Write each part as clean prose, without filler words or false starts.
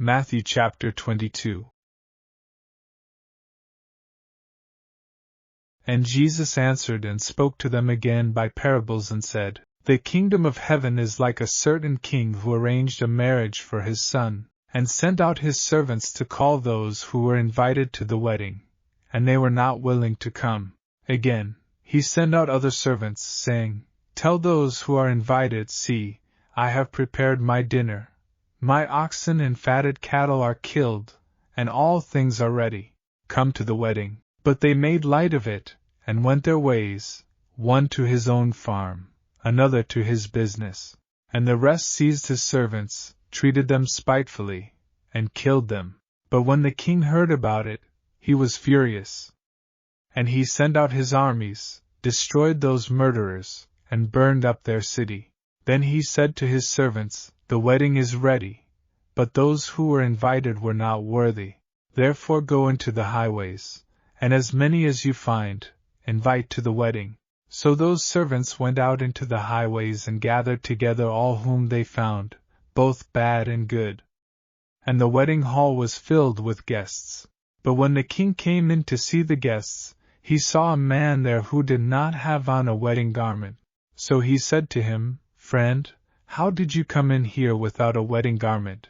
Matthew chapter 22. And Jesus answered and spoke to them again by parables and said, The kingdom of heaven is like a certain king who arranged a marriage for his son, and sent out his servants to call those who were invited to the wedding, and they were not willing to come. Again, he sent out other servants, saying, Tell those who are invited, See, I have prepared my dinner. My oxen and fatted cattle are killed, and all things are ready. Come to the wedding. But they made light of it, and went their ways, one to his own farm, another to his business. And the rest seized his servants, treated them spitefully, and killed them. But when the king heard about it, he was furious. And he sent out his armies, destroyed those murderers, and burned up their city. Then he said to his servants, The wedding is ready, but those who were invited were not worthy. Therefore go into the highways, and as many as you find, invite to the wedding. So those servants went out into the highways and gathered together all whom they found, both bad and good. And the wedding hall was filled with guests. But when the king came in to see the guests, he saw a man there who did not have on a wedding garment. So he said to him, Friend, how did you come in here without a wedding garment?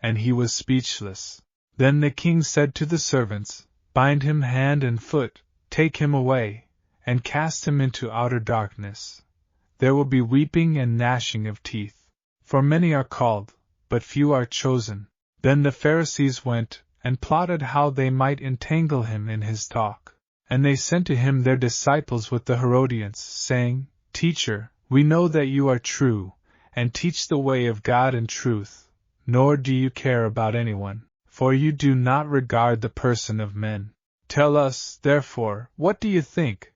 And he was speechless. Then the king said to the servants, Bind him hand and foot, take him away, and cast him into outer darkness. There will be weeping and gnashing of teeth. For many are called, but few are chosen. Then the Pharisees went, and plotted how they might entangle him in his talk. And they sent to him their disciples with the Herodians, saying, Teacher, we know that you are true, and teach the way of God in truth, nor do you care about anyone, for you do not regard the person of men. Tell us, therefore, what do you think?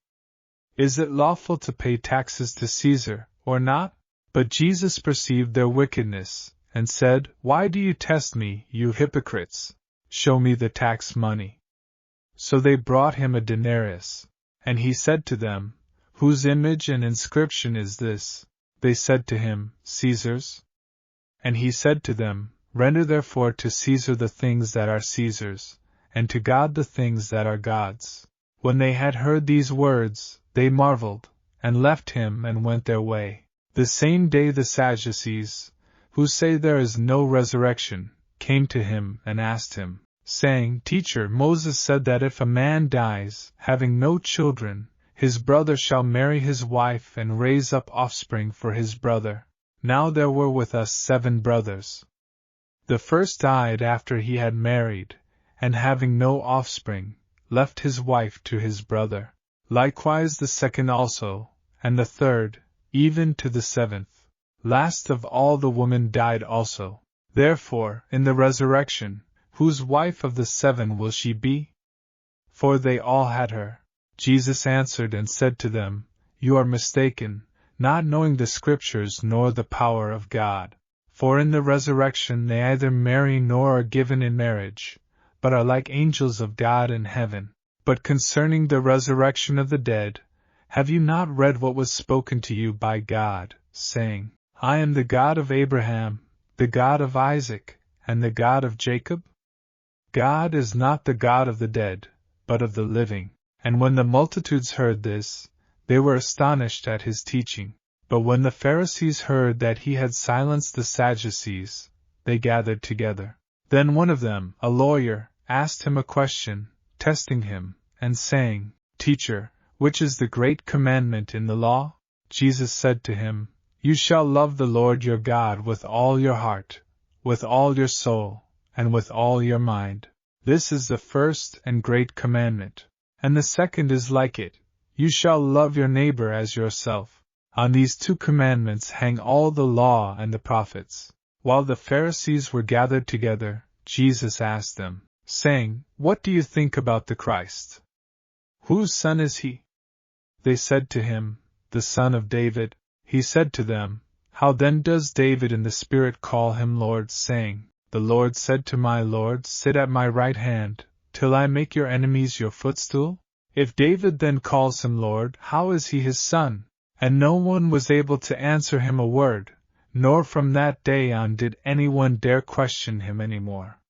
Is it lawful to pay taxes to Caesar, or not? But Jesus perceived their wickedness, and said, Why do you test me, you hypocrites? Show me the tax money. So they brought him a denarius. And he said to them, Whose image and inscription is this? They said to him, Caesar's. And he said to them, Render therefore to Caesar the things that are Caesar's, and to God the things that are God's. When they had heard these words, they marveled, and left him and went their way. The same day the Sadducees, who say there is no resurrection, came to him and asked him, saying, Teacher, Moses said that if a man dies, having no children, his brother shall marry his wife and raise up offspring for his brother. Now there were with us 7 brothers. The first died after he had married, and having no offspring, left his wife to his brother. Likewise the second also, and the third, even to the 7th. Last of all the woman died also. Therefore, in the resurrection, whose wife of the 7 will she be? For they all had her. Jesus answered and said to them, You are mistaken, not knowing the Scriptures nor the power of God. For in the resurrection they either marry nor are given in marriage, but are like angels of God in heaven. But concerning the resurrection of the dead, have you not read what was spoken to you by God, saying, I am the God of Abraham, the God of Isaac, and the God of Jacob? God is not the God of the dead, but of the living. And when the multitudes heard this, they were astonished at his teaching. But when the Pharisees heard that he had silenced the Sadducees, they gathered together. Then one of them, a lawyer, asked him a question, testing him, and saying, Teacher, which is the great commandment in the law? Jesus said to him, You shall love the Lord your God with all your heart, with all your soul, and with all your mind. This is the first and great commandment. And the second is like it, You shall love your neighbor as yourself. On these 2 commandments hang all the law and the prophets. While the Pharisees were gathered together, Jesus asked them, saying, What do you think about the Christ? Whose son is he? They said to him, The son of David. He said to them, How then does David in the Spirit call him Lord, saying, The Lord said to my Lord, Sit at my right hand, till I make your enemies your footstool? If David then calls him Lord, how is he his son? And no one was able to answer him a word, nor from that day on did anyone dare question him any more.